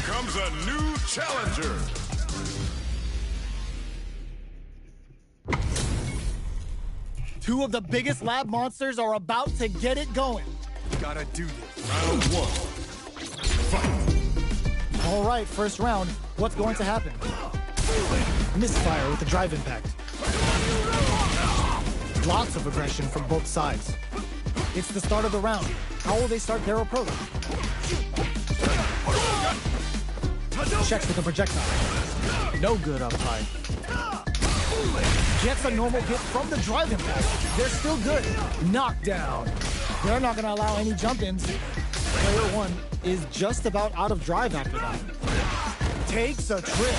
Comes a new challenger. Two of the biggest lab monsters are about to get it going. Gotta do this. Round one. Fight. All right, first round. What's going to happen? Misfire with the drive impact. Lots of aggression from both sides. It's the start of the round. How will they start their approach? Checks with a projectile. No good up high. Gets a normal hit from the drive impact. They're still good. Knockdown. They're not going to allow any jump-ins. Player one is just about out of drive after that. Takes a trip.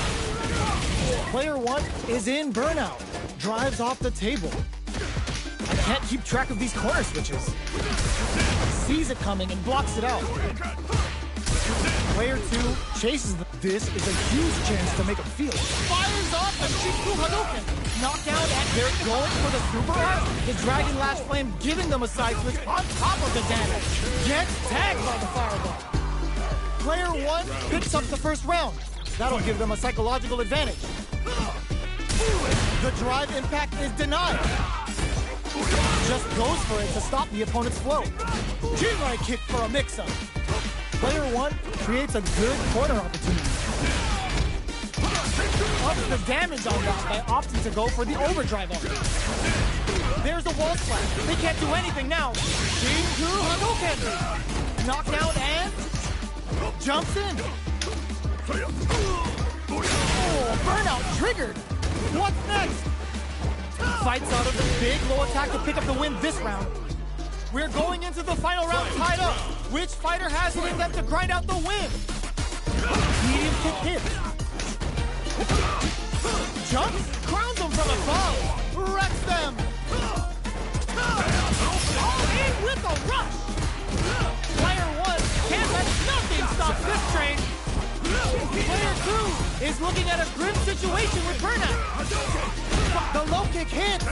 Player one is in burnout. Drives off the table. I can't keep track of these corner switches. Sees it coming and blocks it out. Player two chases them. This is a huge chance to make a field. Fires off the KingisQ Hadouken. Knockdown, and they're going for the super art. The Dragon Lash Flame giving them a side switch on top of the damage. Gets tagged by the fireball. Player one picks up the first round. That'll give them a psychological advantage. The drive impact is denied. Just goes for it to stop the opponent's flow. G-right kick for a mix-up. Player one creates a good corner opportunity. Ups the damage on that by opting to go for the overdrive on it. There's a wall splash. They can't do anything now. KingisQ Hadouken. Knockdown and jumps in. Oh, burnout triggered. What's next? Fights out of the big low attack to pick up the win this round. We're going into the final round tied up. Which fighter has it in them to grind out the win? Medium kick hit. Jumps, crowns them from above. Wrecks them. All in with a rush. Player one can't let nothing stop this train. Player two is looking at a grim situation with burnout. The low kick hits.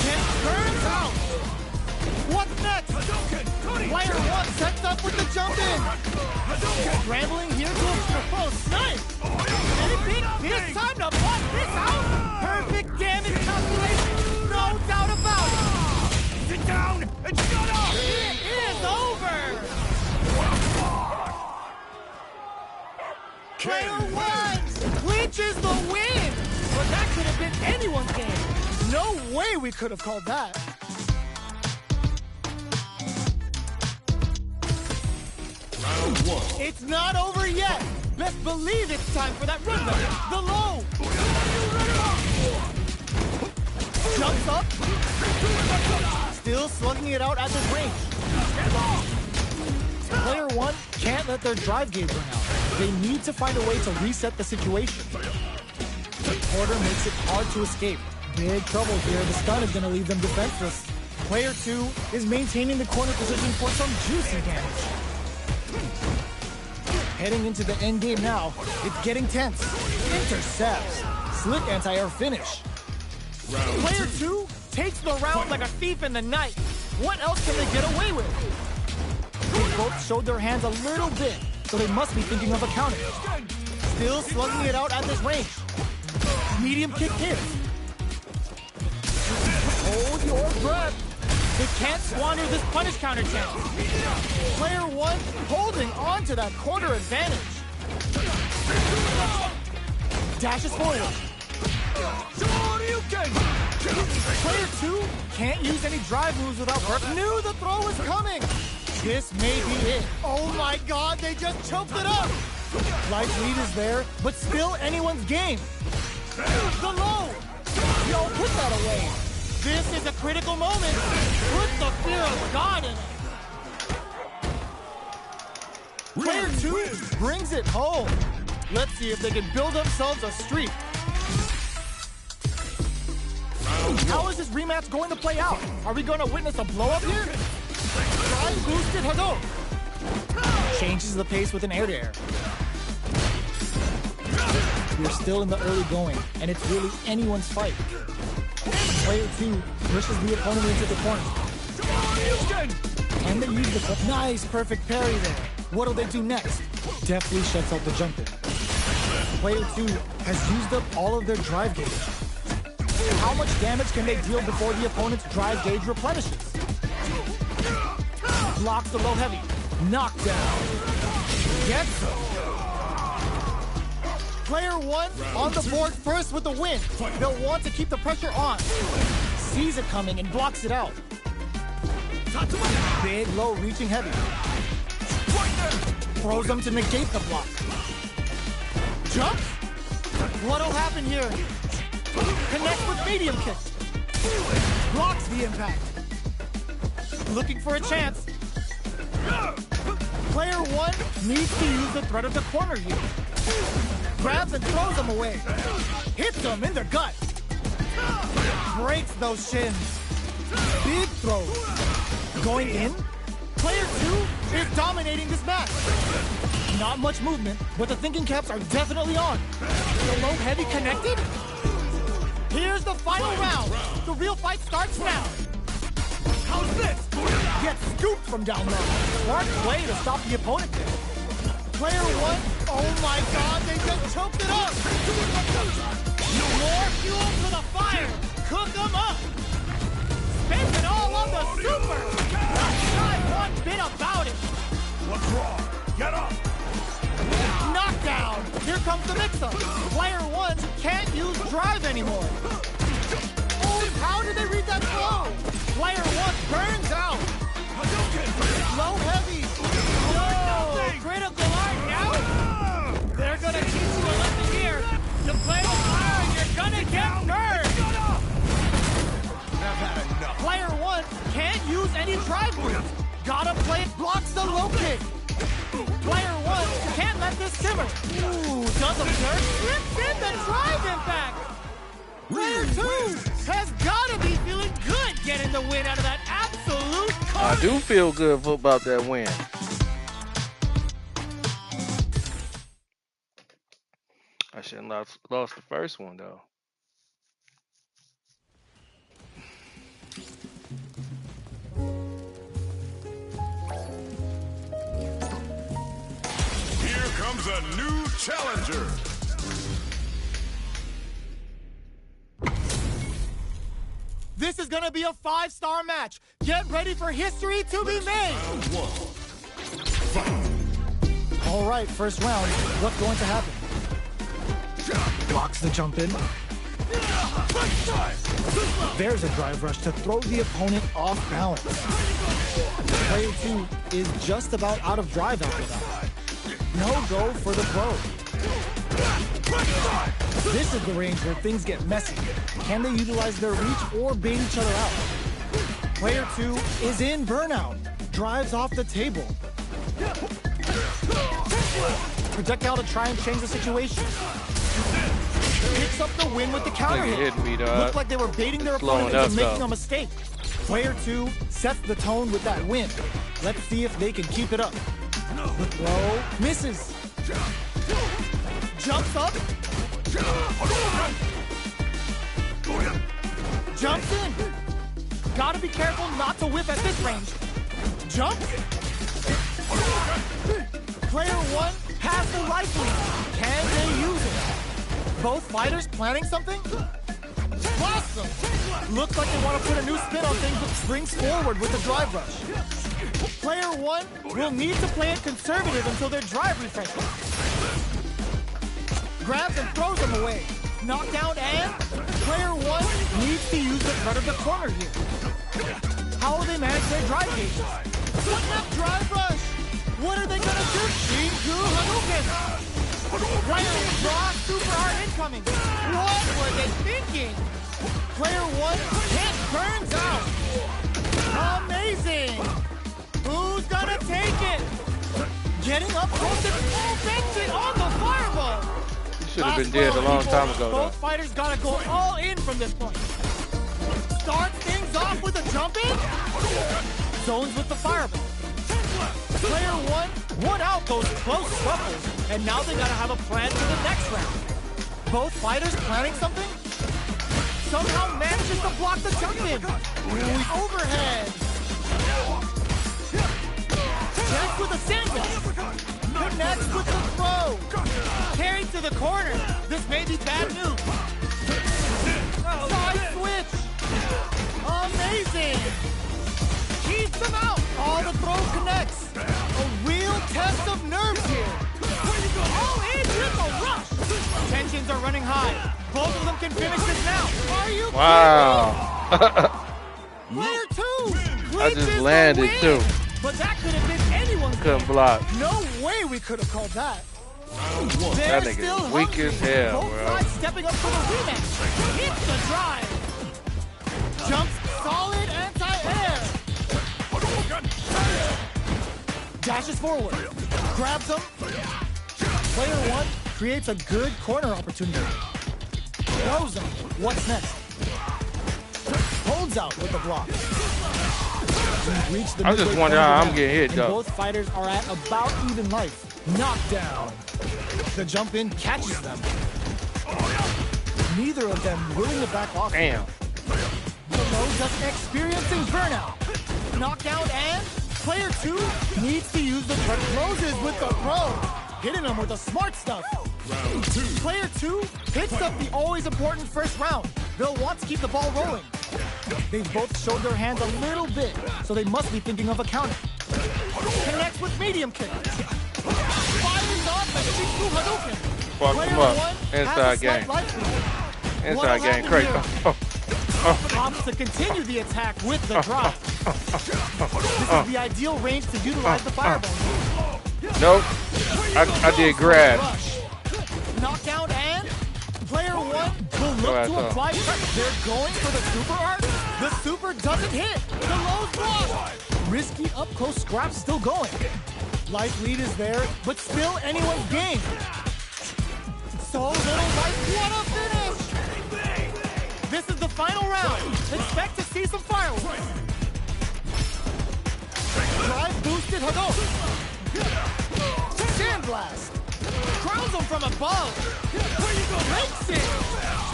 Gets burns out. What's next? Player one sets up with the jump in. Scrambling here to a close snipe. It's time to block this out. Perfect damage calculation. No doubt about it. Sit down and shut up. It is over. Player one clinches the win. But that could have been anyone's game. No way we could have called that. Round one. It's not over yet. Best believe it's time for that run. The low. Jumps up. Still slugging it out at this range. Player one can't let their drive gauge run out. They need to find a way to reset the situation. The quarter makes it hard to escape. Big trouble here. The stun is going to leave them defenseless. Player 2 is maintaining the corner position for some juicy damage. Heading into the end game now, it's getting tense. Intercepts. Slick anti-air finish. Player 2 takes the round like a thief in the night. What else can they get away with? They both showed their hands a little bit, so they must be thinking of a counter. Still slugging it out at this range. Medium kick hits. Hold your breath. They can't squander this punish counter chance. Player 1 holding on to that corner advantage. Dashes forward. Player 2 can't use any drive moves without burp. Knew the throw was coming. This may be it. Oh my god, they just choked it up. Light lead is there, but still anyone's game. The low. Yo, put that away. This is a critical moment. Put the fear of God in it. Player 2 brings it home. Let's see if they can build themselves a streak. How is this rematch going to play out? Are we going to witness a blow-up here? Drive boosted Hadouken. Changes the pace with an air-to-air. We're still in the early going, and it's really anyone's fight. Player 2 pushes the opponent into the corner. And they use the nice, perfect parry there. What'll they do next? Deftly shuts out the jump in. Player 2 has used up all of their drive gauge. How much damage can they deal before the opponent's drive gauge replenishes? Blocks the low heavy. Knockdown. Gets him. Player 1 on the board first with the win. They'll want to keep the pressure on. Sees it coming and blocks it out. Big low reaching heavy. Throws them to negate the block. Jump. What'll happen here? Connects with medium kick. Blocks the impact. Looking for a chance. Player 1 needs to use the threat of the corner here. Grabs and throws them away. Hits them in the gut. Breaks those shins. Big throws. Going in. Player 2 is dominating this match. Not much movement, but the thinking caps are definitely on. The low heavy connected. Here's the final round. The real fight starts now. How's this? Gets scooped from down low. Smart play to stop the opponent there. Player 1, oh my god, they just choked it up. More fuel for the fire. Cook them up. Spends it all on the super. Not one bit about it. What's wrong? Get up! Knockdown. Here comes the mix-up. Player 1 can't use drive anymore. Oh, how did they read that flow? Player 1 burns out. Low heavy. No, critical art now. They're gonna teach you a lesson here. To play with fire and you're gonna get burned. I've had enough. Player 1 can't use any drive moves. Gotta play it, blocks the low kick. Player 1 can't let this simmer. Ooh, does a jerk. Slips in the drive impact. Player 2 has gotta be feeling good getting the win out of that absolute I do feel good about that win. I shouldn't have lost the first one though. Here comes a new challenger. This is gonna be a 5-star match. Get ready for history to be made. Round 1. All right, first round. What's going to happen? Blocks the jump in. There's a drive rush to throw the opponent off balance. Player 2 is just about out of drive after that. No go for the throw. This is the range where things get messy. Can they utilize their reach or bait each other out? Player 2 is in burnout. Drives off the table. Projectile to try and change the situation. Picks up the win with the counter hit. Hit me, dog. Looked like they were baiting their Slowing opponent into up, making though. a mistake. Player 2 sets the tone with that win. Let's see if they can keep it up. The throw misses. Jumps up. Jumps in. Gotta be careful not to whip at this range. Jumps. Player 1 has the life lead. Can they use it? Both fighters planning something? Awesome! Looks like they want to put a new spin on things, but springs forward with the drive rush. Player 1 will need to play it conservative until their drive refreshes. Grabs and throws them away. Knockdown and player 1 needs to use the front of the corner here. How will they manage their drive gauges? What that drive rush? What are they gonna do? KingisQ Hadouken! Player draw super hard incoming. What were they thinking? Player 1 hit burns out. Amazing! Who's gonna take it? Getting up close and full bench it on the fireball. You should have been dead a long time ago, though. Both fighters gotta go all in from this point. Start things off with a jump in. Zones with the fireball. Player 1 won out those close scuffles, and now they gotta have a plan for the next round. Both fighters planning something? Somehow manages to block the jump in. Overhead. Checks with a sandwich. Connects with the throw. Carried to the corner. This may be bad news. Side switch. Amazing. Keeps them out. All the throw connects. A real test of nerves here. All in with a rush. Tensions are running high. Both of them can finish this now. Are you Wow. Player 2. I just landed too. But that could have been anyone's. Couldn't block. No way we could have called that. That nigga weak as hell, Both bro. sides stepping up for the rematch. Hits the drive. Jumps solid anti-air. Dashes forward. Grabs him. Player 1 creates a good corner opportunity. Throws him. What's next? Holds out with the block. I'm just wondering how I'm getting hit, though. Both fighters are at about even life. Knockdown. The jump in catches them. Neither of them willing to back off. Damn. Below just experiencing burnout. Knockdown and player 2 needs to use the front closes with the throw. Hitting them with the smart stuff. Round 2. Player 2 hits up the always important first round. They'll want to keep the ball rolling. They've both showed their hands a little bit, so they must be thinking of a counter. Connects with medium kick. Fires off the KingisQ Hadouken. Fuck him up. Inside game. Inside game. Crazy. Opts to continue the attack with the drop. This is the ideal range to utilize the fireball. Nope. I did grab. Knockdown and player 1 will look to apply pressure. They're going for the super art. The super doesn't hit. The low's blocked. Risky up close scrap still going. Life lead is there, but still anyone's game. So little life. What a finish! This is the final round. Expect to see some fireworks. Drive boosted Hadouken. Sandblast. Crowns him from above. Breaks it.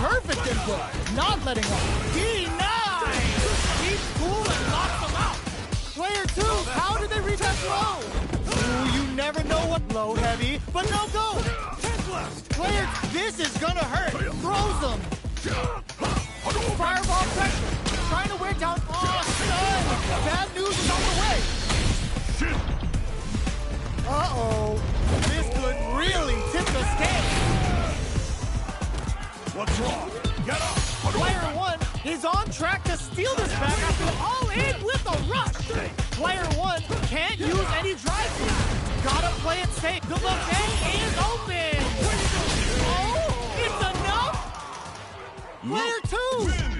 Perfect input. Not letting up. Denied. Keeps cool and locks him out. Player 2, how did they reach that throw? Ooh, you never know what low heavy, but no go. Player, this is gonna hurt. Throws him. Fireball pressure. Trying to wear down. Oh, son. Bad news is on the way. Uh-oh. This could really tip the scale. What's wrong? Get up! Player 1 is on track to steal this back after all in with a rush. Player 1 can't use any drive through. Gotta play it safe. The buffet is open. Oh, it's enough. Player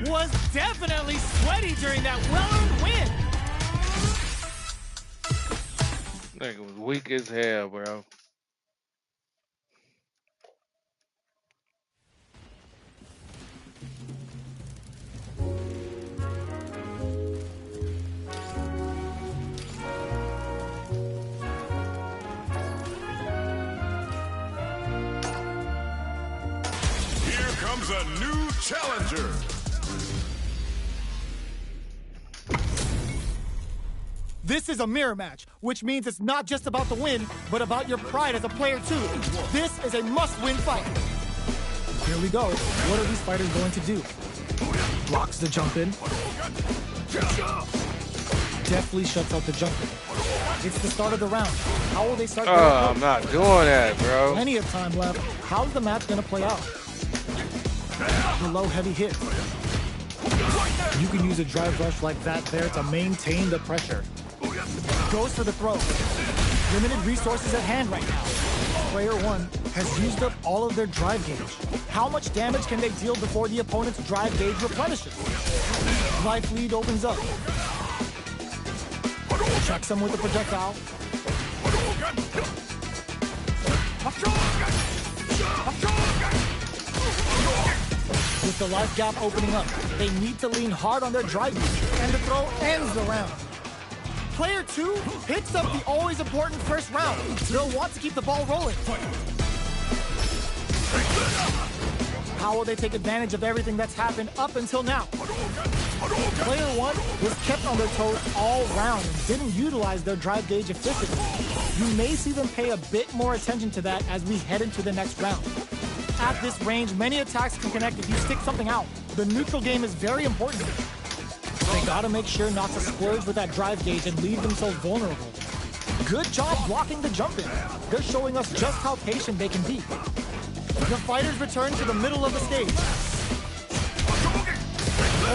2 was definitely sweaty during that well-earned win. Nigga was weak as hell, bro. comes a new challenger. This is a mirror match, which means it's not just about the win, but about your pride as a player too. This is a must-win fight. Here we go. What are these fighters going to do? Blocks the jump in. Deftly shuts out the jump in. It's the start of the round. How will they start? I'm not doing that, bro. Plenty of time left. How's the match gonna play out? The low heavy hit. You can use a drive rush like that there to maintain the pressure. Goes for the throw. Limited resources at hand right now. Player one has used up all of their drive gauge. How much damage can they deal before the opponent's drive gauge replenishes? Life lead opens up. Checks him with the projectile. With the life gap opening up, they need to lean hard on their drive gauge, and the throw ends the round. Player two picks up the always important first round. They'll want to keep the ball rolling. How will they take advantage of everything that's happened up until now? Player one was kept on their toes all round and didn't utilize their drive gauge efficiently. You may see them pay a bit more attention to that as we head into the next round. At this range, many attacks can connect if you stick something out. The neutral game is very important. They gotta make sure not to splurge with that drive gauge and leave themselves vulnerable. Good job blocking the jump in. They're showing us just how patient they can be. The fighters return to the middle of the stage.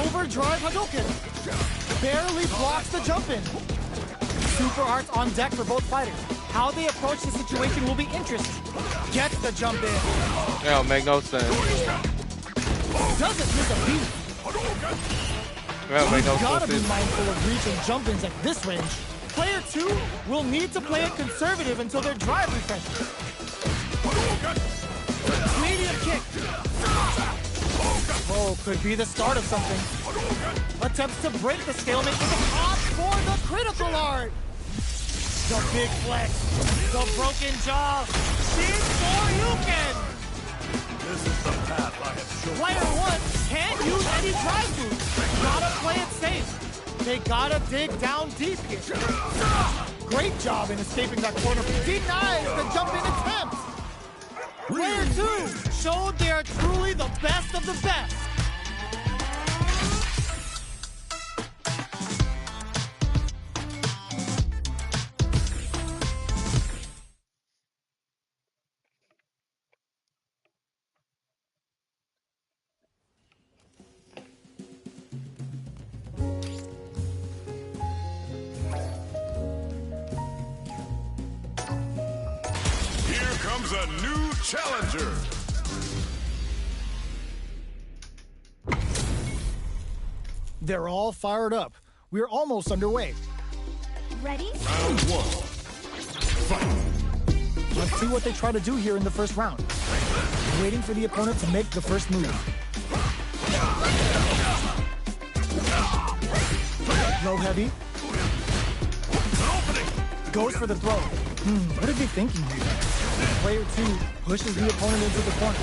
Overdrive Hadouken. Barely blocks the jump in. Super arts on deck for both fighters. How they approach the situation will be interesting. Gets the jump in. That don't make no sense. Doesn't miss a beat. That don't make no Gotta be sense. mindful of reaching jump ins at this range. Player two will need to play it conservative until their drive refreshes. Medium kick. Oh, could be the start of something. Attempts to break the stalemate with an off for the critical art. The big flex. The broken jaw. Big Shoryuken. This is the path I have chosen. Player one can't use any drive moves. Gotta play it safe. They gotta dig down deep here. Great job in escaping that corner. Denies the jump in attempt. Player two showed they are truly the best of the best. Here comes a new challenger. They're all fired up. We're almost underway. Ready? Round one. Fight. Let's see what they try to do here in the first round. Waiting for the opponent to make the first move. Low heavy. Goes for the throw. What are they thinking here? Player two pushes the opponent into the corner.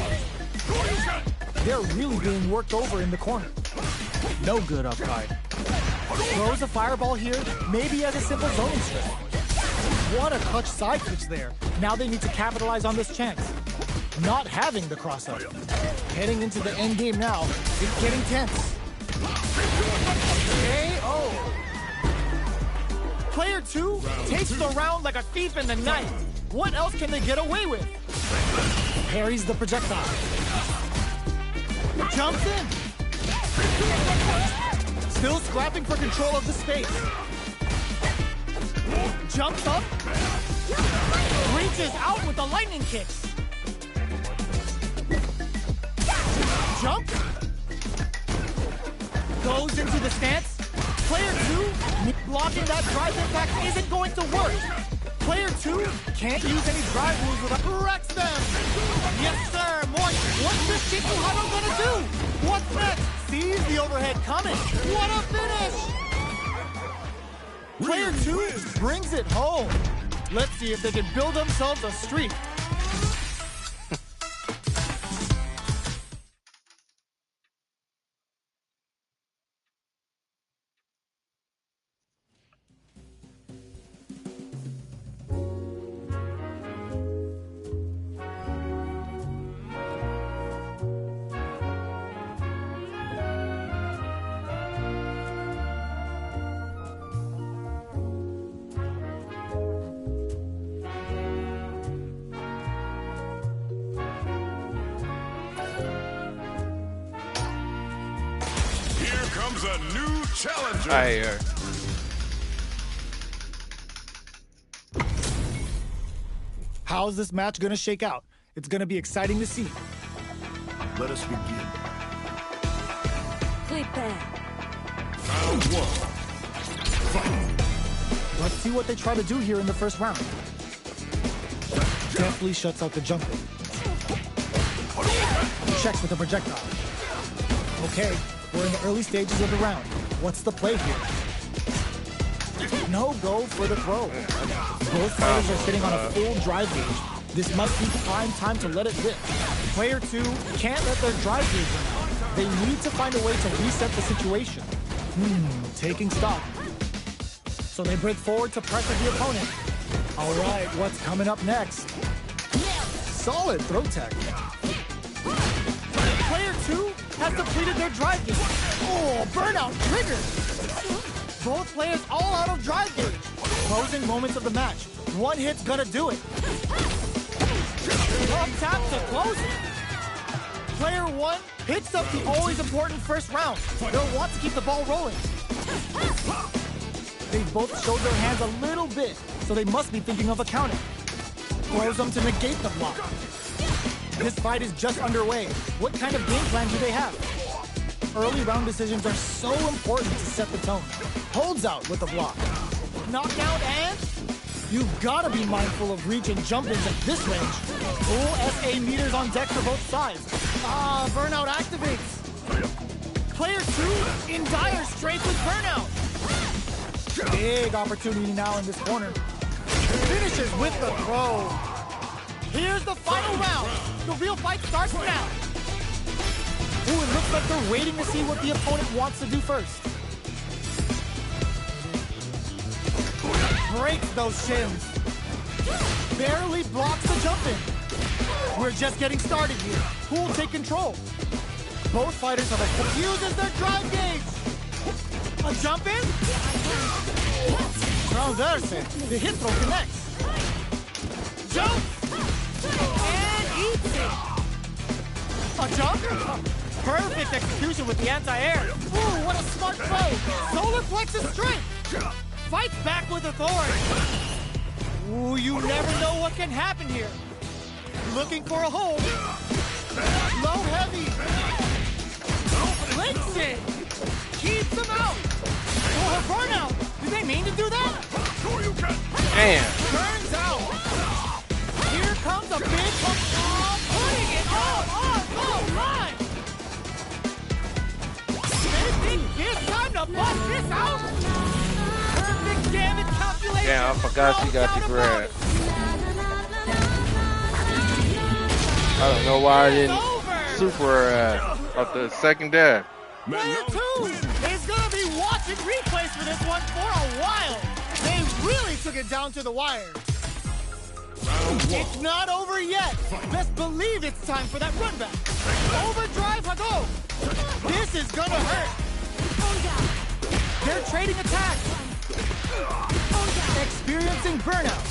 They're really being worked over in the corner. No good up high. Throws a fireball here, maybe as a simple zoning strip. What a clutch side switch there. Now they need to capitalize on this chance. Not having the cross-up. Heading into the end game now. It's getting tense. KO. Player two takes the round like a thief in the night. What else can they get away with? Parries the projectile. Jumps in. Still scrapping for control of the space. Jumps up. Reaches out with the lightning kicks. Jumps. Goes into the stance. Player two, blocking that drive impact isn't going to work. Player two can't use any drive moves without wrecks them. Yes, sir. More. What's this Chiku Hado gonna do? What's next? Sees the overhead coming. What a finish! Player two brings it home. Let's see if they can build themselves a streak. comes a new challenger. I hear. How's this match gonna shake out? It's gonna be exciting to see. Let us begin. Slippin. Round 1. Let's see what they try to do here in the first round. Deftly shuts out the jumping. Checks with the projectile. Okay, we're in the early stages of the round. What's the play here? No go for the throw. Both fighters are sitting on a full drive gauge. This might be prime time to let it rip. Player 2 can't let their drive gauge run out. They need to find a way to reset the situation. Taking stock. So they break forward to pressure the opponent. All right, what's coming up next? Solid throw tech. Player 2 has depleted their drive gauge. Oh, burnout triggered. Both players all out of drive gauge. Closing moments of the match. One hit's gonna do it. Up tap to close it. Player 1 picks up the always important first round. They'll want to keep the ball rolling. They both showed their hands a little bit, so they must be thinking of a counter. Throws them to negate the block. This fight is just underway. What kind of game plan do they have? Early round decisions are so important to set the tone. Holds out with the block. Knockout and... You've got to be mindful of reach and jump-ins at this range. Full SA meters on deck for both sides. Burnout activates. Player 2 in dire straits with burnout. Big opportunity now in this corner. Finishes with the throw. Here's the final round. The real fight starts now. Ooh, it looks like they're waiting to see what the opponent wants to do first. Breaks those shins. Barely blocks the jump in. We're just getting started here. Who will take control? Both fighters have uses their drive gauge. A jump in? Transverse. The hit throw connects. Jump! And eats it. A jump? Perfect execution with the anti-air. Ooh, what a smart throw. Solar plexus straight. Fights back with authority. Ooh, you never know what can happen here. Looking for a hold. Low heavy. Links it. Keeps them out. Oh, her burnout. Did they mean to do that? Damn. Turns out. Here comes a big hook. Putting it all on the line. They think it's time to bust this out. Perfect damage calculation. Damn, I forgot she got the grab. I don't know why I didn't super up the second dab. Player 2 is going to be watching replays for this one for a while. They really took it down to the wire. It's not over yet. Best believe it's time for that run back. Overdrive Hago. This is going to hurt. They're trading attacks. Experiencing burnout.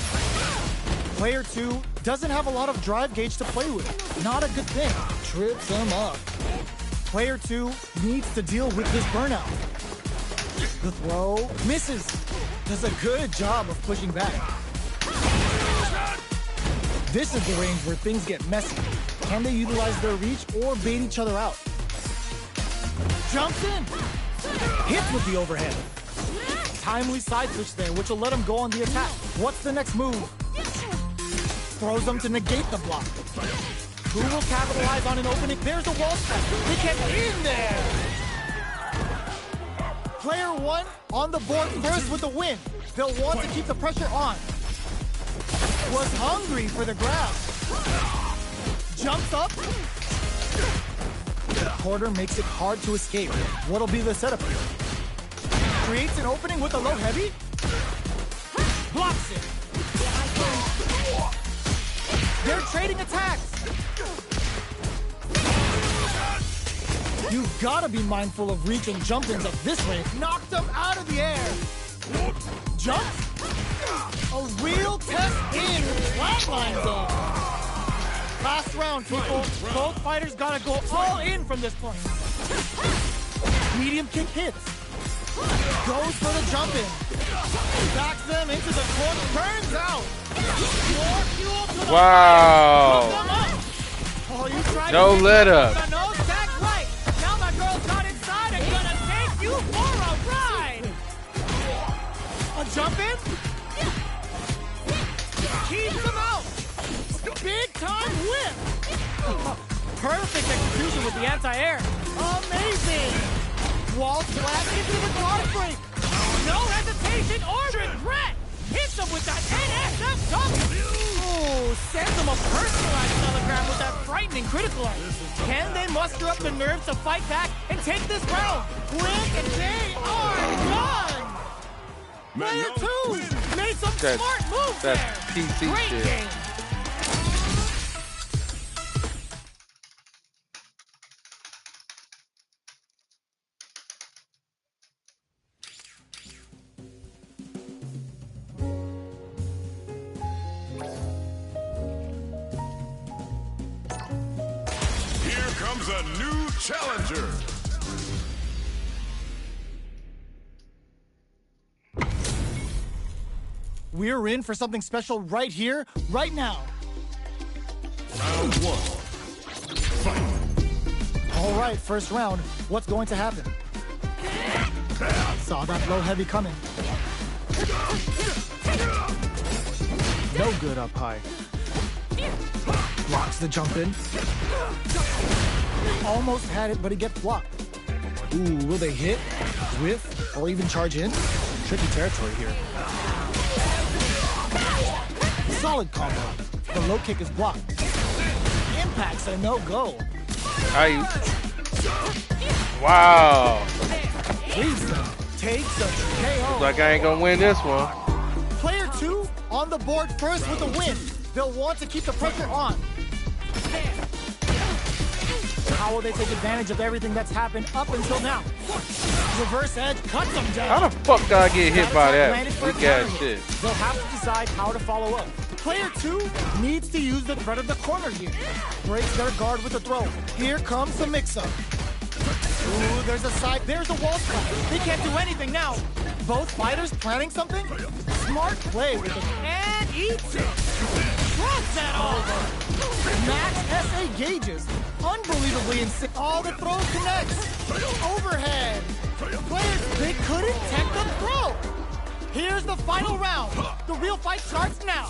Player 2 doesn't have a lot of drive gauge to play with. Not a good thing. Trips him up. Player 2 needs to deal with this burnout. The throw misses. Does a good job of pushing back. This is the range where things get messy. Can they utilize their reach or bait each other out? Jumps in. Hits with the overhead. Timely side switch there, which will let him go on the attack. What's the next move? Throws them to negate the block. Who will capitalize on an opening? There's a wall step. They get in there. Player 1 on the board first with the win. They'll want to keep the pressure on. Was hungry for the grab. Jumps up. The quarter makes it hard to escape. What'll be the setup here? Creates an opening with a low heavy. Blocks it. They're trading attacks. You've got to be mindful of reach and jump-ins at this rate. Knocked them out of the air. Jumps. A real test in. Flatlines off. Last round, people. Both fighters got to go all in from this point. Medium kick hits. Goes for the jump in. Backs them into the corner. Turns out. More fuel to the Wow. Oh, you tried No to let up. No, that's right. Now my girl's got inside and gonna take you for a ride. A jump in? Keeps him out. Big time whip. Perfect execution with the anti-air. Amazing. Wall slap into the guard break. No hesitation or regret. Hits him with that NSF double. Ooh, sends him a personalized telegram with that frightening critical art. Can they muster up the nerves to fight back and take this round? Quick, and they are done. Player 2 made some smart moves there. That's PC Great shit. game. Here comes a new challenger. We're in for something special right here, right now. Round 1. Fight. All right, first round. What's going to happen? Saw that low heavy coming. No good up high. Blocks the jump in. Almost had it, but he gets blocked. Ooh, will they hit, whiff, or even charge in? Tricky territory here. Solid combo. The low kick is blocked. Impacts a no-go. Wow. Leads them. Takes a KO. Like I ain't gonna win this one. Player 2 on the board first with a win. They'll want to keep the pressure on. How will they take advantage of everything that's happened up until now? Reverse edge cuts them down. How the fuck did I get hit by that Landed for a weak ass counter shit? hit. They'll have to decide how to follow up. Player 2 needs to use the threat of the corner here. Breaks their guard with a throw. Here comes the mix-up. Ooh, there's a side, there's a wall slap. They can't do anything now. Both fighters planning something? Smart play with it. And eats it. Throws that over. Max SA gauges. Unbelievably insane. All the throws connects. Overhead. Players, they couldn't tech the throw. Here's the final round. The real fight starts now.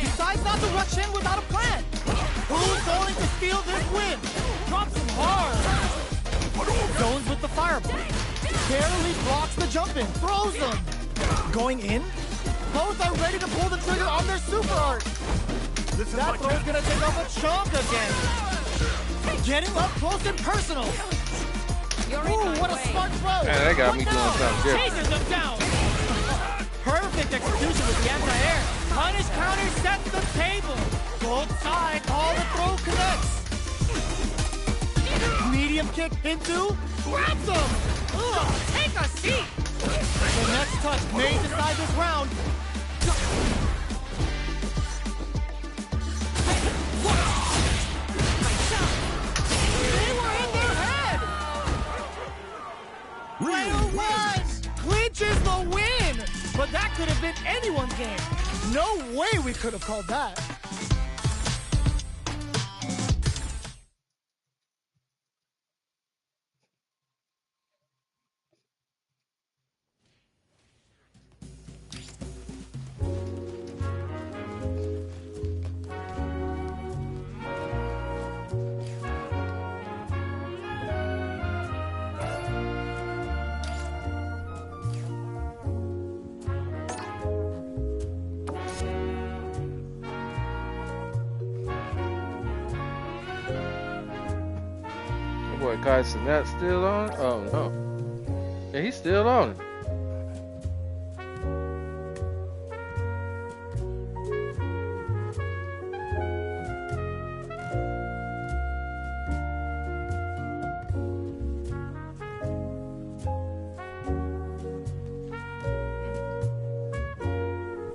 Decides not to rush in without a plan. Who's going to steal this win? Drops him hard. Zones with the fireball. Barely blocks the jump in. Throws him. Going in. Both are ready to pull the trigger on their super art. That throw's gonna take off a chunk again. Getting up close and personal. Ooh, what a smart throw. Man, that got me doing something different. Chases them down. Perfect execution with the anti-air. Punish counter sets the table. Both sides, all the throw connects. Medium kick into, grabs him. Ugh, take a seat. The next touch may decide this round. They were in their head. Player 1 clinches the win. But that could have been anyone's game. No way we could have called that. Boy, Kai Sinat still on? Oh no. Yeah, he's still on it.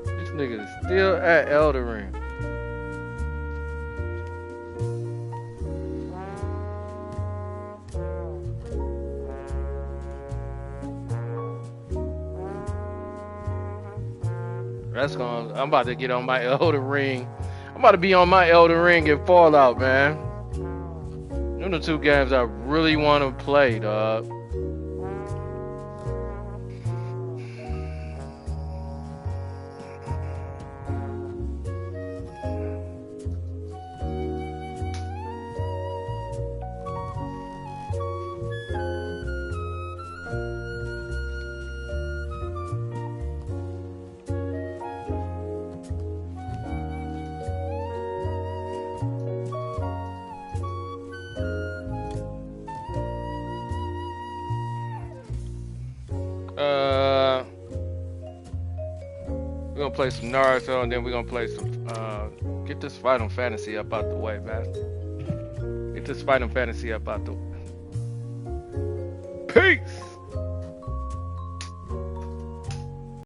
This nigga is still at Elder Ring. I'm about to get on my Elden Ring. I'm about to be on my Elden Ring and Fallout, man. Them the two games I really want to play, dog. We're gonna play some Naruto and then we're gonna play some get this Final Fantasy up out the way, man. Get this Final Fantasy up out the way. Peace!